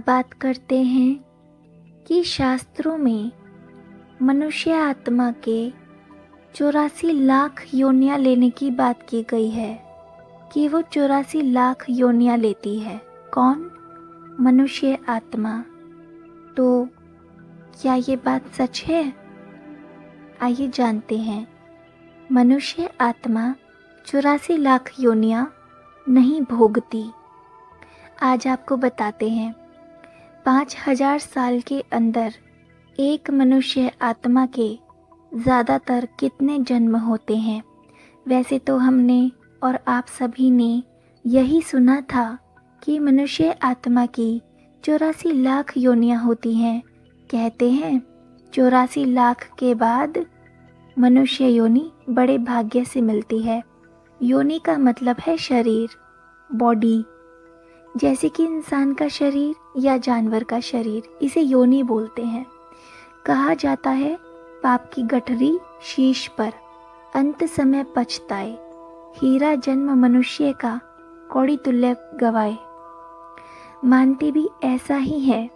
अब बात करते हैं कि शास्त्रों में मनुष्य आत्मा के 84 लाख योनियाँ लेने की बात की गई है कि वो 84 लाख योनियाँ लेती है। कौन? मनुष्य आत्मा। तो क्या ये बात सच है? आइए जानते हैं। मनुष्य आत्मा 84 लाख योनियाँ नहीं भोगती। आज आपको बताते हैं 5000 साल के अंदर एक मनुष्य आत्मा के ज़्यादातर कितने जन्म होते हैं। वैसे तो हमने और आप सभी ने यही सुना था कि मनुष्य आत्मा की 84 लाख योनियाँ होती हैं। कहते हैं 84 लाख के बाद मनुष्य योनि बड़े भाग्य से मिलती है। योनि का मतलब है शरीर, बॉडी। जैसे कि इंसान का शरीर या जानवर का शरीर, इसे योनि बोलते हैं। कहा जाता है पाप की गठरी शीश पर अंत समय पछताए, हीरा जन्म मनुष्य का कौड़ी तुल्य गवाए। मानते भी ऐसा ही है।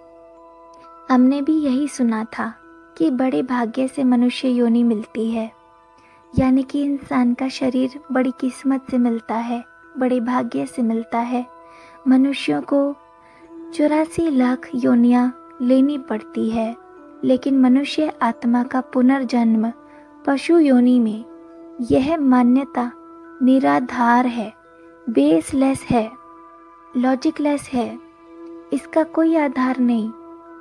हमने भी यही सुना था कि बड़े भाग्य से मनुष्य योनि मिलती है, यानी कि इंसान का शरीर बड़ी किस्मत से मिलता है, बड़े भाग्य से मिलता है। मनुष्यों को 84 लाख योनियाँ लेनी पड़ती है, लेकिन मनुष्य आत्मा का पुनर्जन्म पशु योनि में, यह मान्यता निराधार है, बेसलेस है, लॉजिकलेस है। इसका कोई आधार नहीं,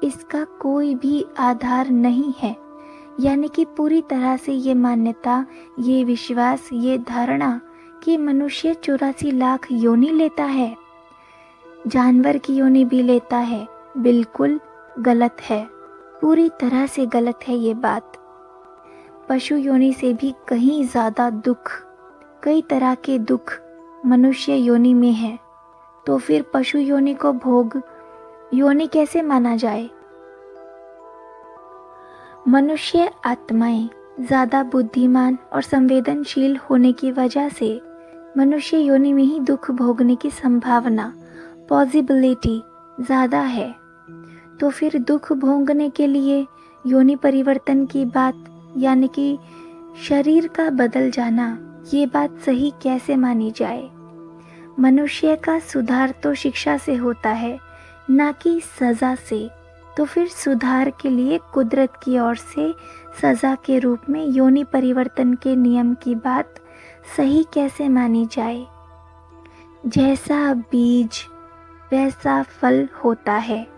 इसका कोई भी आधार नहीं है। यानी कि पूरी तरह से ये मान्यता, ये विश्वास, ये धारणा कि मनुष्य 84 लाख योनि लेता है, जानवर की योनि भी लेता है, बिल्कुल गलत है। पूरी तरह से गलत है ये बात। पशु योनि से भी कहीं ज़्यादा दुख, कई तरह के दुख मनुष्य योनि में है। तो फिर पशु योनि को भोग योनि कैसे माना जाए? मनुष्य आत्माएं ज़्यादा बुद्धिमान और संवेदनशील होने की वजह से मनुष्य योनि में ही दुख भोगने की संभावना, पॉसिबिलिटी ज़्यादा है। तो फिर दुख भोगने के लिए योनि परिवर्तन की बात, यानी कि शरीर का बदल जाना, ये बात सही कैसे मानी जाए? मनुष्य का सुधार तो शिक्षा से होता है, ना कि सज़ा से। तो फिर सुधार के लिए कुदरत की ओर से सज़ा के रूप में योनि परिवर्तन के नियम की बात सही कैसे मानी जाए? जैसा बीज वैसा फल होता है।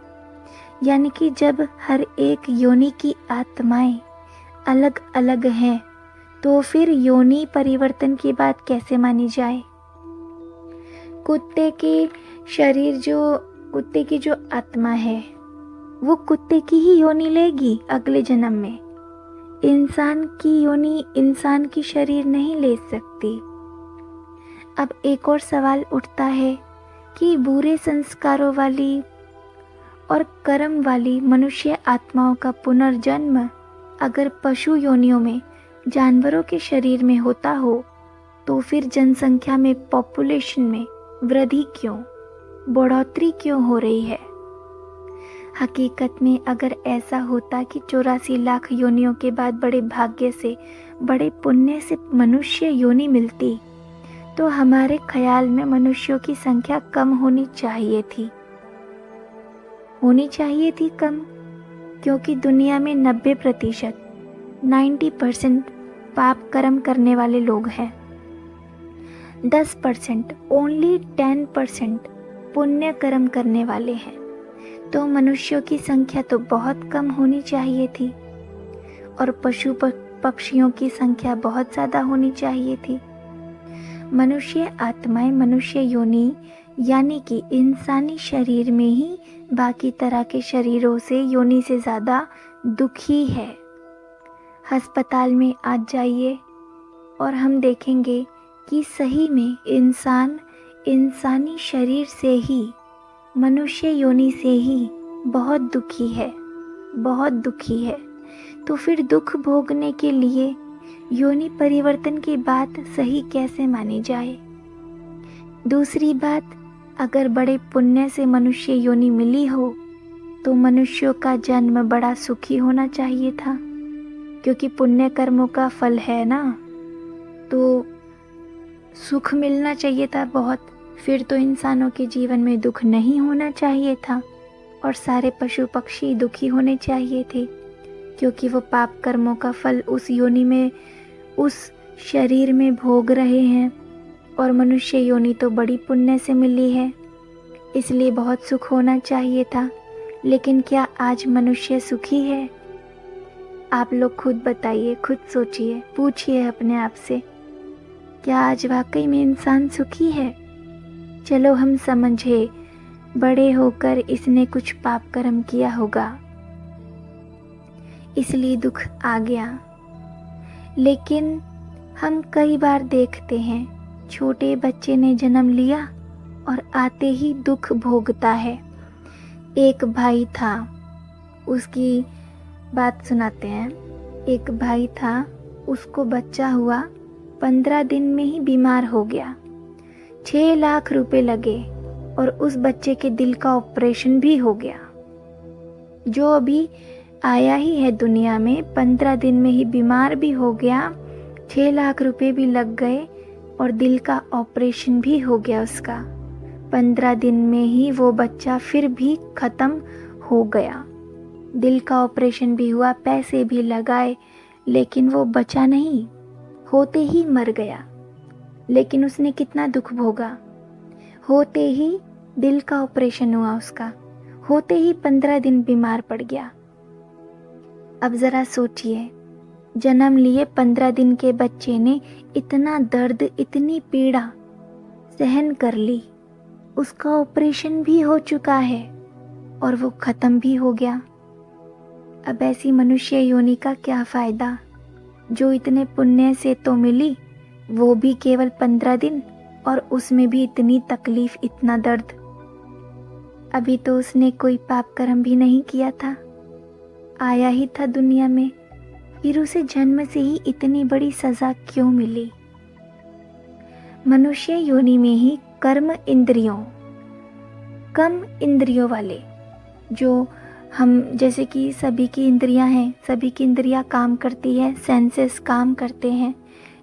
यानी कि जब हर एक योनि की आत्माएं अलग अलग हैं, तो फिर योनि परिवर्तन की बात कैसे मानी जाए? कुत्ते की जो आत्मा है, वो कुत्ते की ही योनि लेगी अगले जन्म में। इंसान की योनि इंसान की शरीर नहीं ले सकती। अब एक और सवाल उठता है कि बुरे संस्कारों वाली और कर्म वाली मनुष्य आत्माओं का पुनर्जन्म अगर पशु योनियों में, जानवरों के शरीर में होता हो, तो फिर जनसंख्या में, पॉपुलेशन में वृद्धि क्यों, बढ़ोतरी क्यों हो रही है? हकीकत में अगर ऐसा होता कि 84 लाख योनियों के बाद बड़े भाग्य से, बड़े पुण्य से मनुष्य योनि मिलती, तो हमारे ख्याल में मनुष्यों की संख्या कम होनी चाहिए थी कम, क्योंकि दुनिया में 90% पाप कर्म करने वाले लोग हैं। 10%, ओनली 10% पुण्य कर्म करने वाले हैं। तो मनुष्यों की संख्या तो बहुत कम होनी चाहिए थी, और पशु पक्षियों की संख्या बहुत ज़्यादा होनी चाहिए थी। मनुष्य आत्माएं मनुष्य योनि, यानी कि इंसानी शरीर में ही बाकी तरह के शरीरों से, योनि से ज़्यादा दुखी है। अस्पताल में आज जाइए और हम देखेंगे कि सही में इंसान इंसानी शरीर से ही, मनुष्य योनि से ही बहुत दुखी है, बहुत दुखी है। तो फिर दुख भोगने के लिए योनि परिवर्तन की बात सही कैसे मानी जाए? दूसरी बात, अगर बड़े पुण्य से मनुष्य योनि मिली हो, तो मनुष्यों का जन्म बड़ा सुखी होना चाहिए था, क्योंकि पुण्य कर्मों का फल है ना, तो सुख मिलना चाहिए था बहुत। फिर तो इंसानों के जीवन में दुख नहीं होना चाहिए था और सारे पशु पक्षी दुखी होने चाहिए थे, क्योंकि वो पाप कर्मों का फल उस योनि में, उस शरीर में भोग रहे हैं। और मनुष्य योनि तो बड़ी पुण्य से मिली है, इसलिए बहुत सुख होना चाहिए था। लेकिन क्या आज मनुष्य सुखी है? आप लोग खुद बताइए, खुद सोचिए, पूछिए अपने आप से, क्या आज वाकई में इंसान सुखी है? चलो हम समझे, बड़े होकर इसने कुछ पाप कर्म किया होगा, इसलिए दुख आ गया। लेकिन हम कई बार देखते हैं, छोटे बच्चे ने जन्म लिया और आते ही दुख भोगता है। एक भाई था, उसकी बात सुनाते हैं। एक भाई था, उसको बच्चा हुआ, 15 दिन में ही बीमार हो गया। 6 लाख रुपए लगे और उस बच्चे के दिल का ऑपरेशन भी हो गया। जो अभी आया ही है दुनिया में, 15 दिन में ही बीमार भी हो गया, 6 लाख रुपए भी लग गए और दिल का ऑपरेशन भी हो गया उसका। 15 दिन में ही वो बच्चा फिर भी खत्म हो गया। दिल का ऑपरेशन भी हुआ, पैसे भी लगाए, लेकिन वो बचा नहीं, होते ही मर गया। लेकिन उसने कितना दुख भोगा। होते ही दिल का ऑपरेशन हुआ उसका, होते ही 15 दिन बीमार पड़ गया। अब जरा सोचिए, जन्म लिए 15 दिन के बच्चे ने इतना दर्द, इतनी पीड़ा सहन कर ली, उसका ऑपरेशन भी हो चुका है और वो खत्म भी हो गया। अब ऐसी मनुष्य योनि का क्या फायदा, जो इतने पुण्य से तो मिली, वो भी केवल 15 दिन, और उसमें भी इतनी तकलीफ, इतना दर्द। अभी तो उसने कोई पाप कर्म भी नहीं किया था, आया ही था दुनिया में, फिर उसे जन्म से ही इतनी बड़ी सजा क्यों मिली? मनुष्य योनि में ही कर्म इंद्रियों, कम इंद्रियों वाले, जो हम, जैसे कि सभी की इंद्रियां हैं, सभी की इंद्रियां काम करती है, सेंसेस काम करते हैं,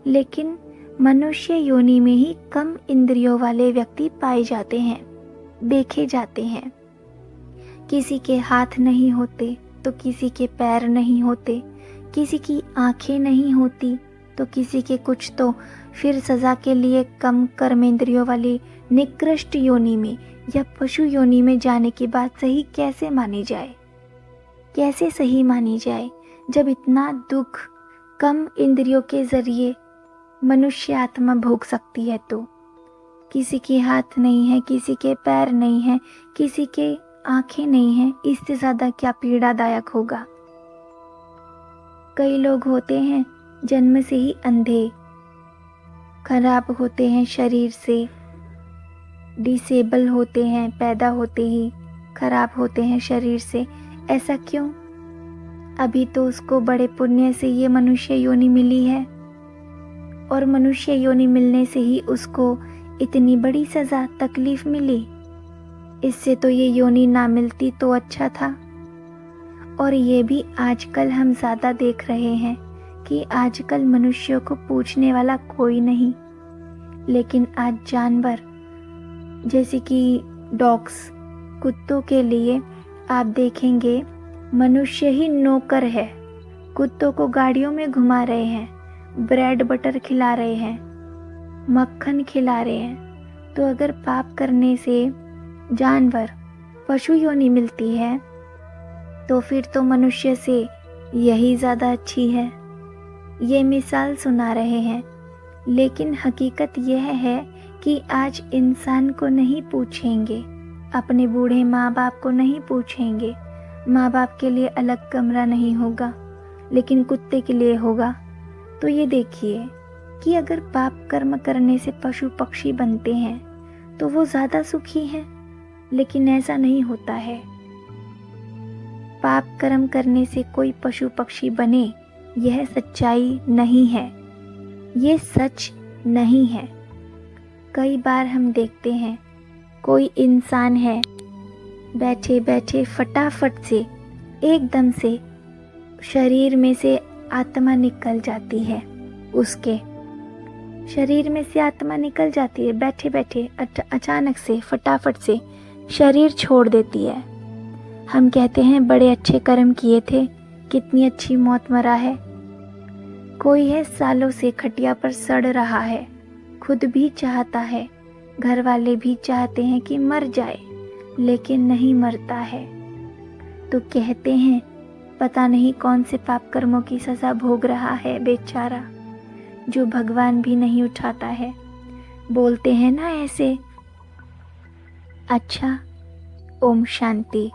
लेकिन मनुष्य योनि में ही कम इंद्रियों वाले व्यक्ति पाए जाते हैं, देखे जाते हैं। किसी के हाथ नहीं होते तो किसी के पैर नहीं होते, किसी की आंखें नहीं होती तो किसी के कुछ, तो फिर सजा के लिए कम कर्मेंद्रियों वाली निकृष्ट योनि में या पशु योनि में जाने की बात सही कैसे मानी जाए? कैसे सही मानी जाए, जब इतना दुख कम इंद्रियों के जरिए मनुष्य आत्मा भोग सकती है? तो किसी के हाथ नहीं है, किसी के पैर नहीं है, किसी के आंखें नहीं है, इससे ज्यादा क्या पीड़ादायक होगा? कई लोग होते हैं जन्म से ही अंधे, खराब होते हैं शरीर से, डिसेबल होते हैं, पैदा होते ही खराब होते हैं शरीर से। ऐसा क्यों? अभी तो उसको बड़े पुण्य से ये मनुष्य योनि मिली है, और मनुष्य योनि मिलने से ही उसको इतनी बड़ी सजा, तकलीफ मिली। इससे तो ये योनि ना मिलती तो अच्छा था। और ये भी आजकल हम ज़्यादा देख रहे हैं कि आजकल मनुष्यों को पूछने वाला कोई नहीं, लेकिन आज जानवर, जैसे कि डॉग्स, कुत्तों के लिए आप देखेंगे मनुष्य ही नौकर है। कुत्तों को गाड़ियों में घुमा रहे हैं, ब्रेड बटर खिला रहे हैं, मक्खन खिला रहे हैं। तो अगर पाप करने से जानवर, पशु योनि मिलती है, तो फिर तो मनुष्य से यही ज़्यादा अच्छी है। ये मिसाल सुना रहे हैं, लेकिन हकीकत यह है कि आज इंसान को नहीं पूछेंगे, अपने बूढ़े माँ बाप को नहीं पूछेंगे। माँ बाप के लिए अलग कमरा नहीं होगा, लेकिन कुत्ते के लिए होगा। तो ये देखिए कि अगर पाप कर्म करने से पशु पक्षी बनते हैं तो वो ज़्यादा सुखी हैं, लेकिन ऐसा नहीं होता है। पाप कर्म करने से कोई पशु पक्षी बने, यह सच्चाई नहीं है, ये सच नहीं है। कई बार हम देखते हैं कोई इंसान है बैठे बैठे फटाफट से एकदम से शरीर में से आत्मा निकल जाती है। उसके शरीर में से आत्मा निकल जाती है, बैठे बैठे अचानक से फटाफट से शरीर छोड़ देती है। हम कहते हैं बड़े अच्छे कर्म किए थे, कितनी अच्छी मौत मरा है। कोई है सालों से खटिया पर सड़ रहा है, खुद भी चाहता है, घर वाले भी चाहते हैं कि मर जाए, लेकिन नहीं मरता है। तो कहते हैं पता नहीं कौन से पाप कर्मों की सज़ा भोग रहा है बेचारा, जो भगवान भी नहीं उठाता है। बोलते हैं ना ऐसे। अच्छा, ओम शांति।